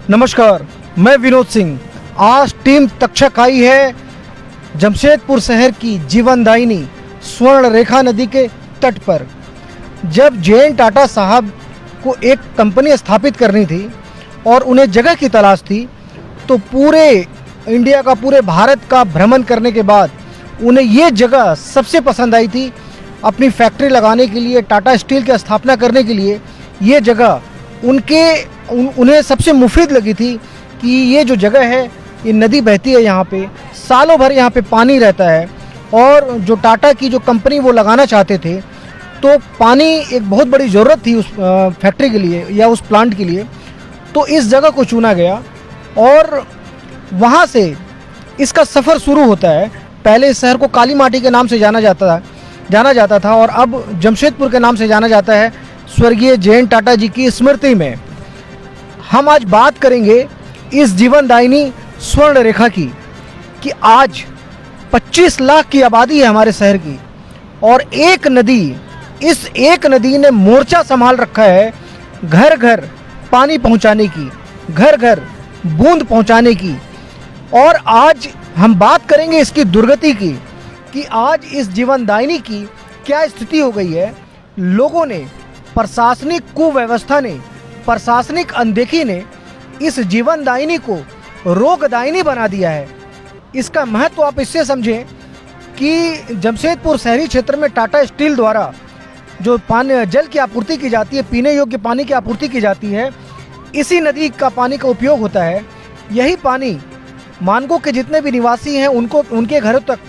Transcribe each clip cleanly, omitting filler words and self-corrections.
नमस्कार, मैं विनोद सिंह। आज टीम तक्षक आई है जमशेदपुर शहर की जीवनदायिनी स्वर्ण रेखा नदी के तट पर। जब जे.एन. टाटा साहब को एक कंपनी स्थापित करनी थी और उन्हें जगह की तलाश थी, तो पूरे इंडिया का, पूरे भारत का भ्रमण करने के बाद उन्हें ये जगह सबसे पसंद आई थी। अपनी फैक्ट्री लगाने के लिए, टाटा स्टील की स्थापना करने के लिए ये जगह उन्हें सबसे मुफीद लगी थी कि ये जो जगह है, ये नदी बहती है यहाँ पे, सालों भर यहाँ पे पानी रहता है। और जो टाटा की जो कंपनी वो लगाना चाहते थे, तो पानी एक बहुत बड़ी ज़रूरत थी उस फैक्ट्री के लिए या उस प्लांट के लिए। तो इस जगह को चुना गया और वहाँ से इसका सफ़र शुरू होता है। पहले इस शहर को काली माटी के नाम से जाना जाता था और अब जमशेदपुर के नाम से जाना जाता है, स्वर्गीय जे.एन. टाटा जी की स्मृति में। हम आज बात करेंगे इस जीवनदायिनी स्वर्ण रेखा की कि आज 25 लाख की आबादी है हमारे शहर की, और इस एक नदी ने मोर्चा संभाल रखा है घर घर पानी पहुंचाने की, घर घर बूंद पहुंचाने की। और आज हम बात करेंगे इसकी दुर्गति की कि आज इस जीवनदायिनी की क्या स्थिति हो गई है। लोगों ने, प्रशासनिक कुव्यवस्था ने, प्रशासनिक अनदेखी ने इस जीवनदायिनी को रोगदायिनी बना दिया है। इसका महत्व आप इससे समझें कि जमशेदपुर शहरी क्षेत्र में टाटा स्टील द्वारा जो जल की आपूर्ति की जाती है, पीने योग्य पानी की आपूर्ति की जाती है, इसी नदी का पानी का उपयोग होता है। यही पानी मानगो के जितने भी निवासी हैं उनके घरों तक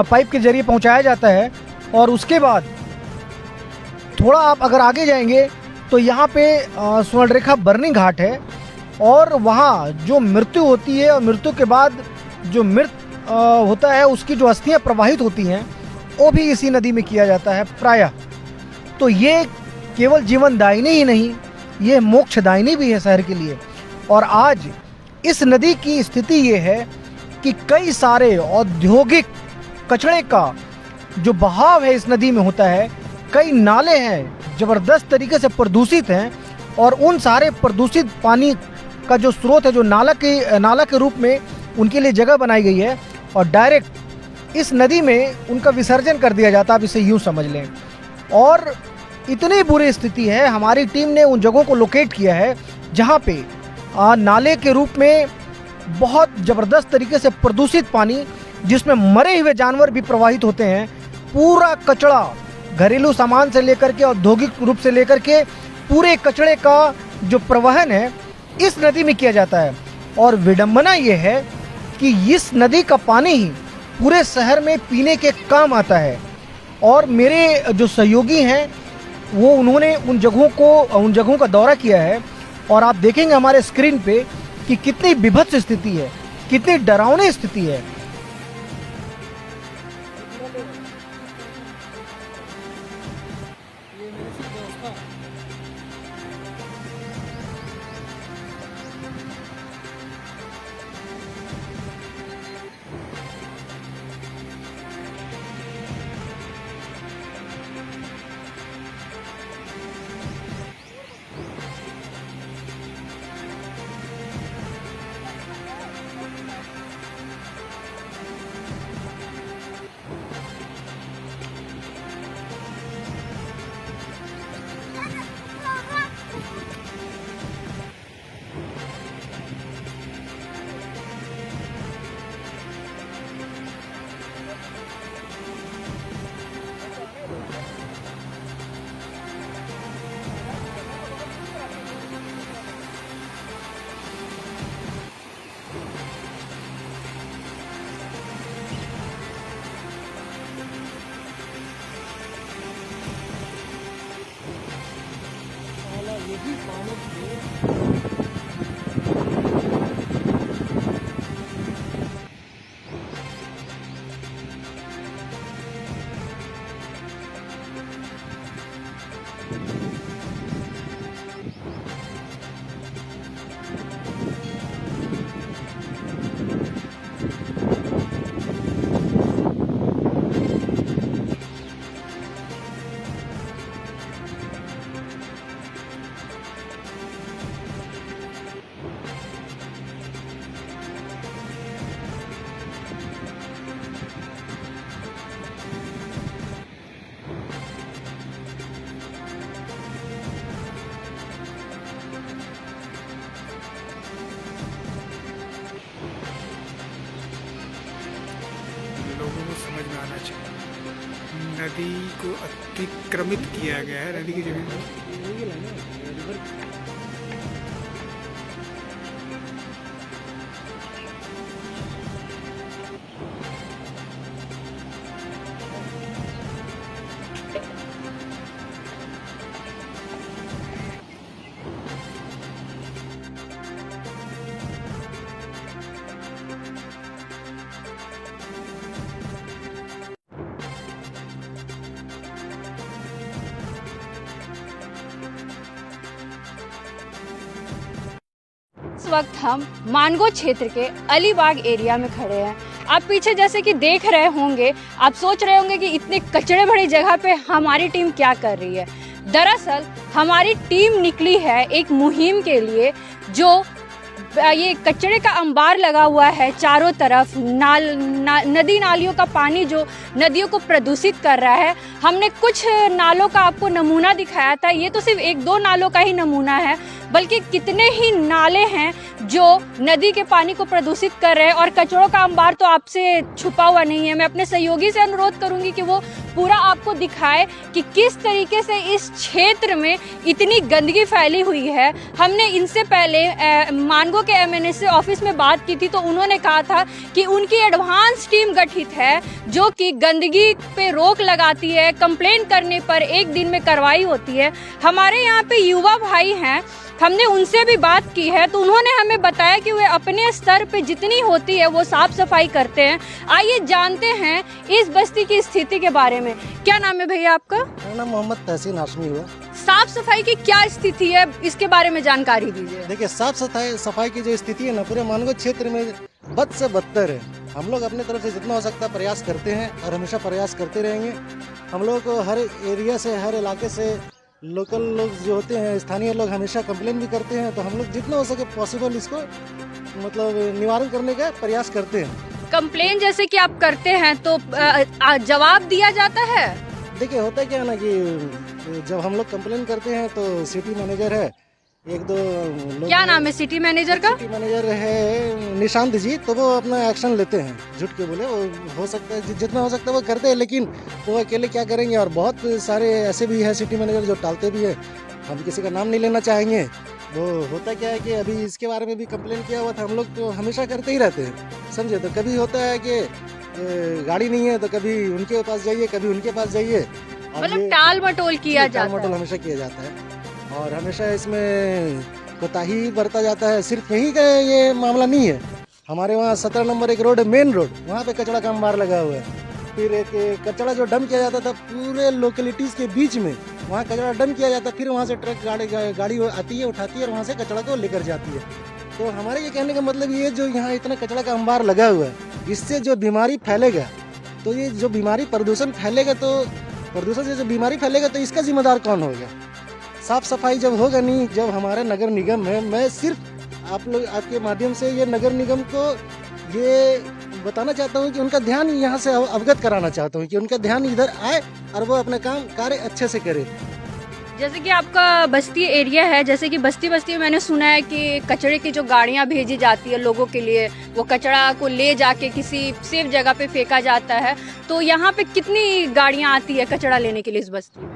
पाइप के जरिए पहुंचाया जाता है। और उसके बाद थोड़ा आप अगर आगे जाएंगे तो यहाँ पे स्वर्णरेखा बर्निंग घाट है, और वहाँ जो मृत्यु होती है और मृत्यु के बाद जो मृत होता है, उसकी जो अस्थियाँ प्रवाहित होती हैं, वो भी इसी नदी में किया जाता है प्रायः। तो ये केवल जीवनदायिनी ही नहीं, ये मोक्षदायिनी भी है शहर के लिए। और आज इस नदी की स्थिति ये है कि कई सारे औद्योगिक कचरे का जो बहाव है इस नदी में होता है। कई नाले हैं ज़बरदस्त तरीके से प्रदूषित हैं, और उन सारे प्रदूषित पानी का जो स्रोत है, जो नाला के रूप में उनके लिए जगह बनाई गई है, और डायरेक्ट इस नदी में उनका विसर्जन कर दिया जाता है। आप इसे यूँ समझ लें। और इतनी बुरी स्थिति है, हमारी टीम ने उन जगहों को लोकेट किया है जहाँ पे नाले के रूप में बहुत ज़बरदस्त तरीके से प्रदूषित पानी, जिसमें मरे हुए जानवर भी प्रवाहित होते हैं, पूरा कचरा, घरेलू सामान से लेकर के औद्योगिक रूप से लेकर के पूरे कचरे का जो प्रवहन है इस नदी में किया जाता है। और विडंबना ये है कि इस नदी का पानी ही पूरे शहर में पीने के काम आता है। और मेरे जो सहयोगी हैं उन्होंने उन जगहों का दौरा किया है, और आप देखेंगे हमारे स्क्रीन पे कि कितनी विभत्स स्थिति है, कितनी डरावनी स्थिति है। नदी को अतिक्रमित किया गया है, नदी की जमीन को। इस वक्त हम मानगो क्षेत्र के अलीबाग एरिया में खड़े हैं। आप पीछे जैसे कि देख रहे होंगे, आप सोच रहे होंगे कि इतने कचड़े भरी जगह पे हमारी टीम क्या कर रही है। दरअसल हमारी टीम निकली है एक मुहिम के लिए, जो ये कचरे का अंबार लगा हुआ है चारों तरफ, नदी नालियों का पानी जो नदियों को प्रदूषित कर रहा है। हमने कुछ नालों का आपको नमूना दिखाया था, ये तो सिर्फ 1-2 नालों का ही नमूना है, बल्कि कितने ही नाले हैं जो नदी के पानी को प्रदूषित कर रहे हैं। और कचरों का अंबार तो आपसे छुपा हुआ नहीं है। मैं अपने सहयोगी से अनुरोध करूंगी कि वो पूरा आपको दिखाए कि किस तरीके से इस क्षेत्र में इतनी गंदगी फैली हुई है। हमने इनसे पहले मानगो के MNSA ऑफिस में बात की थी, तो उन्होंने कहा था कि उनकी एडवांस टीम गठित है जो कि गंदगी पे रोक लगाती है। कंप्लेन करने पर 1 दिन में कार्रवाई होती है। हमारे यहाँ पे युवा भाई हैं, हमने उनसे भी बात की है, तो उन्होंने हमें बताया कि वे अपने स्तर पे जितनी होती है वो साफ सफाई करते हैं। आइए जानते हैं इस बस्ती की स्थिति के बारे में। क्या नाम है भैया आपका? मेरा नाम मोहम्मद तहसीन हाशमी हुआ। साफ सफाई की क्या स्थिति है, इसके बारे में जानकारी दीजिए। देखिए, साफ सफाई की जो स्थिति है ना, पूरे मानगो क्षेत्र में बद से बदतर है। हम लोग अपने तरफ से जितना हो सकता है प्रयास करते हैं और हमेशा प्रयास करते रहेंगे। हम लोग को हर एरिया से, हर इलाके से लोकल लोग जो होते हैं, स्थानीय लोग हमेशा कंप्लेन भी करते हैं, तो हम लोग जितना हो सके पॉसिबल इसको मतलब निवारण करने का प्रयास करते हैं। कंप्लेन जैसे कि आप करते हैं तो जवाब दिया जाता है? देखिए, होता क्या है ना कि जब हम लोग कंप्लेन करते हैं तो सिटी मैनेजर है, 1-2 लोग, क्या नाम है सिटी मैनेजर का? सिटी मैनेजर है निशांत जी, तो वो अपना एक्शन लेते हैं। झूठ के बोले, वो हो सकता है जितना हो सकता है वो करते हैं, लेकिन वो अकेले क्या करेंगे। और बहुत सारे ऐसे भी है सिटी मैनेजर जो टालते भी है। हम किसी का नाम नहीं लेना चाहेंगे। वो होता क्या है कि अभी इसके बारे में भी कंप्लेन किया हुआ था। हम लोग तो हमेशा करते ही रहते हैं, समझे। तो कभी होता है कि गाड़ी नहीं है तो कभी उनके पास जाइए, कभी उनके पास जाइए, मतलब टाल मटोल किया जाता है। टाल मटोल हमेशा किया जाता है और हमेशा इसमें कोताही बरता जाता है। सिर्फ यहीं का ये मामला नहीं है, हमारे वहाँ 17 नंबर एक रोड है, मेन रोड, वहाँ पे कचरा का अंबार लगा हुआ है। फिर एक कचरा जो डंप किया जाता था पूरे लोकेलिटीज़ के बीच में, वहाँ कचरा डंप किया जाता है। फिर वहाँ से ट्रक गाड़ी आती है, उठाती है और वहाँ से कचरा को लेकर जाती है। तो हमारे ये कहने का मतलब ये, जो यहाँ इतना कचरा का अंबार लगा हुआ है, इससे जो बीमारी फैलेगा, तो ये जो बीमारी प्रदूषण फैलेगा, तो प्रदूषण से जो बीमारी फैलेगा तो इसका जिम्मेदार कौन होगा? साफ सफाई जब होगा नहीं, जब हमारा नगर निगम है, मैं सिर्फ आप लोग आपके माध्यम से ये नगर निगम को ये बताना चाहता हूँ कि उनका ध्यान यहाँ से अवगत कराना चाहता हूँ कि उनका ध्यान इधर आए और वो अपना कार्य अच्छे से करे। जैसे कि आपका बस्ती एरिया है, जैसे कि बस्ती में मैंने सुना है कि कचरे की जो गाड़ियाँ भेजी जाती है लोगों के लिए, वो कचरा को ले जाके किसी सेफ जगह पे फेंका जाता है। तो यहाँ पे कितनी गाड़ियाँ आती है कचरा लेने के लिए इस बस्ती में?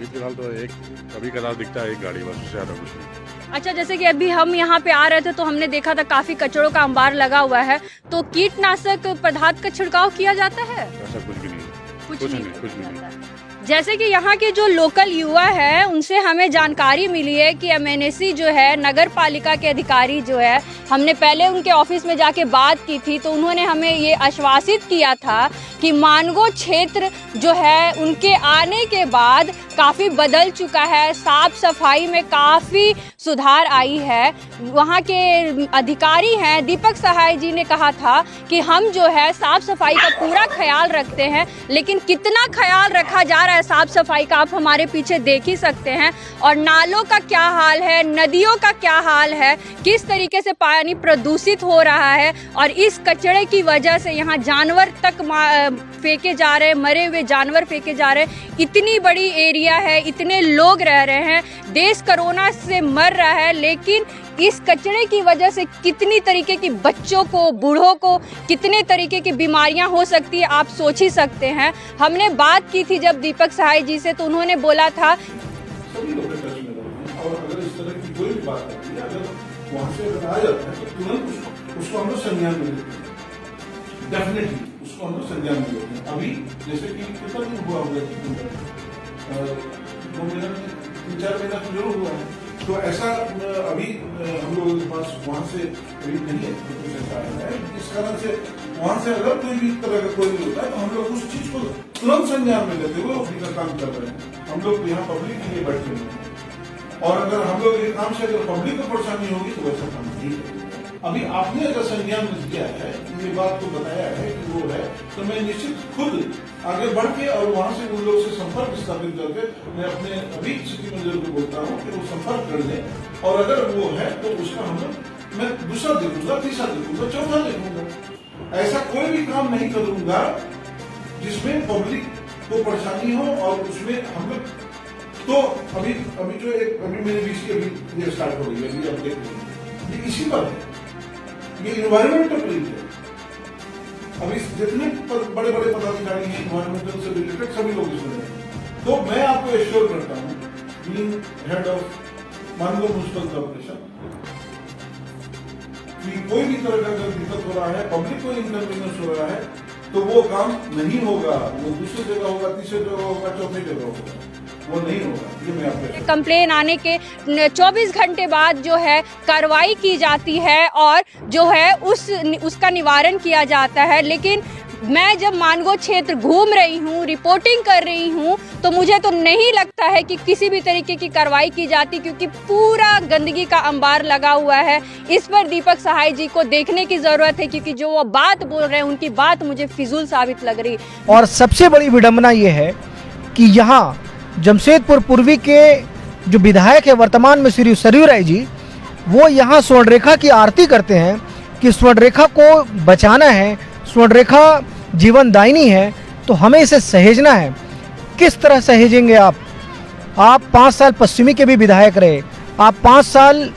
फिलहाल तो एक कभी कदार दिखता है एक गाड़ी, बस, उससे ज़्यादा कुछ नहीं। अच्छा, जैसे कि अभी हम यहाँ पे आ रहे थे तो हमने देखा था काफी कचरों का अंबार लगा हुआ है, तो कीटनाशक पदार्थ का छिड़काव किया जाता है? ऐसा कुछ भी नहीं, कुछ नहीं नहीं। जैसे कि यहाँ के जो लोकल युवा है, उनसे हमें जानकारी मिली है कि MNSA जो है, नगर पालिका के अधिकारी जो है, हमने पहले उनके ऑफिस में जाके बात की थी, तो उन्होंने हमें ये आश्वासित किया था कि मानगो क्षेत्र जो है उनके आने के बाद काफ़ी बदल चुका है, साफ सफाई में काफ़ी सुधार आई है। वहाँ के अधिकारी हैं दीपक सहाय जी ने कहा था कि हम जो है साफ सफाई का पूरा ख्याल रखते हैं, लेकिन कितना ख्याल रखा जा रहा है साफ सफाई का आप हमारे पीछे देख ही सकते हैं। और नालों का क्या हाल है, नदियों का क्या हाल है, किस तरीके से पानी प्रदूषित हो रहा है। और इस कचरे की वजह से यहाँ जानवर तक फेंके जा रहे हैं, मरे हुए जानवर फेंके जा रहे हैं। इतनी बड़ी एरिया है, इतने लोग रह रहे हैं, देश कोरोना से मर रहा है, लेकिन इस कचरे की वजह से कितनी तरीके की बच्चों को, बूढ़ों को कितने तरीके की बीमारियां हो सकती है, आप सोच ही सकते हैं। हमने बात की थी जब दीपक सहाय जी से, तो उन्होंने बोला था सभी लोग टच में रहते हैं और अगर इस तरह की कोई भी बात होती है, अगर वहां से अगर आ जाता है तो तुरंत उसको हम लोग संज्ञान में लेते हैं। डेफिनेटली उसको हम लोग संज्ञान में लेते हैं। अभी जैसे कि कितना दिन हुआ होगा, 2 महीना 3-4 महीना तो जरूर हुआ है। तो ऐसा अभी हम लोगों के पास वहां से अभी नहीं है, तो कुछ ऐसा आया है। इस कारण से वहां से अगर कोई भी तरह का कोई भी होता है तो हम लोग उस चीज को तुरंत संज्ञान में लेते हुए अपनी का काम कर रहे हैं। हम लोग यहाँ पब्लिक के लिए बैठे हुए हैं और अगर हम लोग ये काम से अगर पब्लिक को परेशानी होगी तो वैसा काम नहीं करेंगे। अभी आपने अगर संज्ञान में लिया है, ये बात को बताया है कि वो है, तो मैं निश्चित खुद आगे बढ़ के और वहां से उन लोगों से संपर्क स्थापित करके मैं अपने अभी सिटी मैनेजर को बोलता हूँ कि वो संपर्क कर दें और अगर वो है तो उसका हम लोग मैं दूसरा देखूंगा, तीसरा देखूंगा, चौथा देखूंगा। ऐसा कोई भी काम नहीं करूंगा जिसमें पब्लिक को परेशानी हो और उसमें हम लोग तो अभी जो एक अभी मेरी बीसी अभी ये स्टार्ट हो गई है, अभी आप देख रहे हैं, ये इसी पर है, ये इन्वायरमेंटल प्रिंट है। अभी जितने बड़े बड़े पदाधिकारी हैं इन्वायरमेंटल से रिलेटेड सभी लोग इसमें हैं। तो मैं आपको एश्योर करता हूँ, being head of Mango municipal corporation, कि कोई भी तरह का अगर दिक्कत हो रहा है, पब्लिक को इनकन्वीनियंस हो रहा है, तो वो काम नहीं होगा। वो दूसरी जगह होगा, तीसरी जगह होगा, चौथी जगह होगा, वो नहीं होगा। ये मैं आपको कंप्लेन आने के 24 घंटे बाद जो है कार्रवाई की जाती है और जो है उसका निवारण किया जाता है। लेकिन मैं जब मानगो क्षेत्र घूम रही हूँ, रिपोर्टिंग कर रही हूँ, तो मुझे तो नहीं लगता है कि किसी भी तरीके की कार्रवाई की जाती, क्योंकि पूरा गंदगी का अंबार लगा हुआ है। इस पर दीपक सहाय जी को देखने की जरूरत है, क्योंकि जो वो बात बोल रहे हैं उनकी बात मुझे फिजूल साबित लग रही। और सबसे बड़ी विडंबना ये है कि यहाँ जमशेदपुर पूर्वी के जो विधायक है वर्तमान में श्री सरयू राय जी, वो यहाँ स्वर्णरेखा की आरती करते हैं कि स्वर्णरेखा को बचाना है, स्वर्णरेखा जीवनदायिनी है, तो हमें इसे सहेजना है। किस तरह सहेजेंगे आप? 5 साल पश्चिमी के भी विधायक रहे, आप 5 साल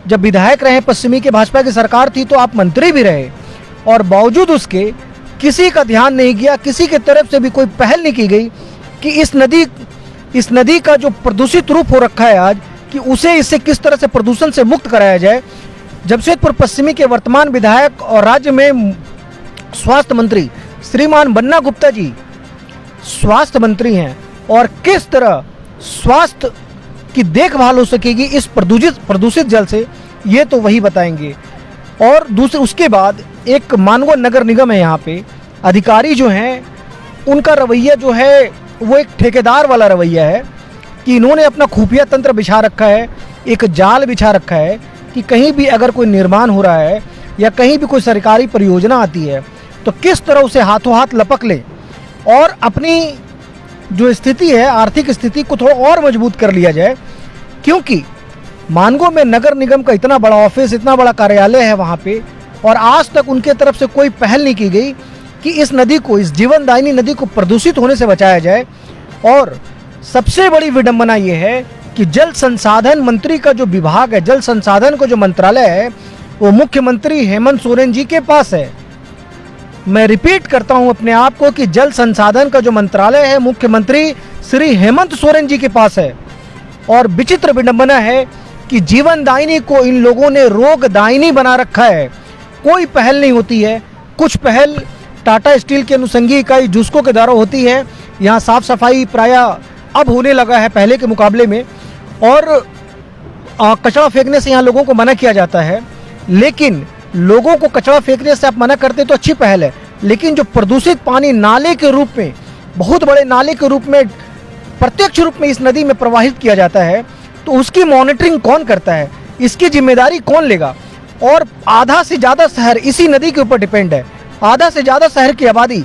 जब विधायक रहे पश्चिमी के, भाजपा की सरकार थी, तो आप मंत्री भी रहे, और बावजूद उसके किसी का ध्यान नहीं गया, किसी की तरफ से भी कोई पहल नहीं की गई कि इस नदी का जो प्रदूषित रूप हो रखा है आज, कि उसे इससे किस तरह से प्रदूषण से मुक्त कराया जाए। जमशेदपुर पश्चिमी के वर्तमान विधायक और राज्य में स्वास्थ्य मंत्री श्रीमान बन्ना गुप्ता जी स्वास्थ्य मंत्री हैं, और किस तरह स्वास्थ्य की देखभाल हो सकेगी इस प्रदूषित जल से, ये तो वही बताएंगे। और दूसरे उसके बाद एक मानगो नगर निगम है, यहाँ पे अधिकारी जो हैं उनका रवैया जो है वो एक ठेकेदार वाला रवैया है कि इन्होंने अपना खुफिया तंत्र बिछा रखा है, एक जाल बिछा रखा है कि कहीं भी अगर कोई निर्माण हो रहा है या कहीं भी कोई सरकारी परियोजना आती है तो किस तरह उसे हाथों हाथ लपक ले और अपनी जो स्थिति है, आर्थिक स्थिति को थोड़ा और मजबूत कर लिया जाए। क्योंकि मानगो में नगर निगम का इतना बड़ा ऑफिस, इतना बड़ा कार्यालय है वहाँ पे, और आज तक उनके तरफ से कोई पहल नहीं की गई कि इस नदी को, इस जीवनदायिनी नदी को प्रदूषित होने से बचाया जाए। और सबसे बड़ी विडंबना ये है कि जल संसाधन मंत्री का जो विभाग है, जल संसाधन का जो मंत्रालय है, वो मुख्यमंत्री हेमंत सोरेन जी के पास है। मैं रिपीट करता हूं अपने आप को कि जल संसाधन का जो मंत्रालय है मुख्यमंत्री श्री हेमंत सोरेन जी के पास है। और विचित्र विडंबना है कि जीवनदायिनी को इन लोगों ने रोगदायिनी बना रखा है। कोई पहल नहीं होती है। कुछ पहल टाटा स्टील की अनुषंगी इकाई जूस्को के द्वारा होती है। यहाँ साफ सफाई प्रायः अब होने लगा है पहले के मुकाबले में, और कचरा फेंकने से यहाँ लोगों को मना किया जाता है। लेकिन लोगों को कचरा फेंकने से आप मना करते तो अच्छी पहल है, लेकिन जो प्रदूषित पानी नाले के रूप में, बहुत बड़े नाले के रूप में प्रत्यक्ष रूप में इस नदी में प्रवाहित किया जाता है, तो उसकी मॉनिटरिंग कौन करता है, इसकी जिम्मेदारी कौन लेगा? और आधा से ज़्यादा शहर इसी नदी के ऊपर डिपेंड है। आधा से ज़्यादा शहर की आबादी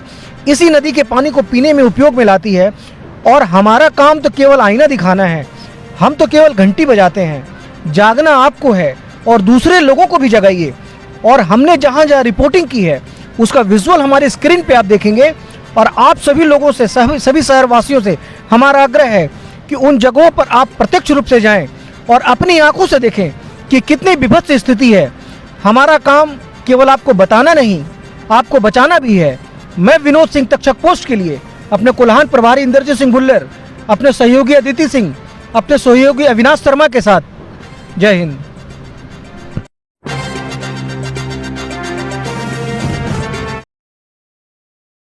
इसी नदी के पानी को पीने में उपयोग में लाती है, और हमारा काम तो केवल आईना दिखाना है। हम तो केवल घंटी बजाते हैं। जागना आपको है और दूसरे लोगों को भी जगाइए। और हमने जहाँ जहाँ रिपोर्टिंग की है उसका विजुअल हमारे स्क्रीन पे आप देखेंगे। और आप सभी लोगों से, सभी शहरवासियों से हमारा आग्रह है कि उन जगहों पर आप प्रत्यक्ष रूप से जाएं और अपनी आंखों से देखें कि कितनी विभत्स स्थिति है। हमारा काम केवल आपको बताना नहीं, आपको बचाना भी है। मैं विनोद सिंह तक्षक पोस्ट के लिए अपने कोल्हान प्रभारी इंद्रजीत सिंह भुल्लर, अपने सहयोगी अदिति सिंह, अपने सहयोगी अविनाश शर्मा के साथ, जय हिंद।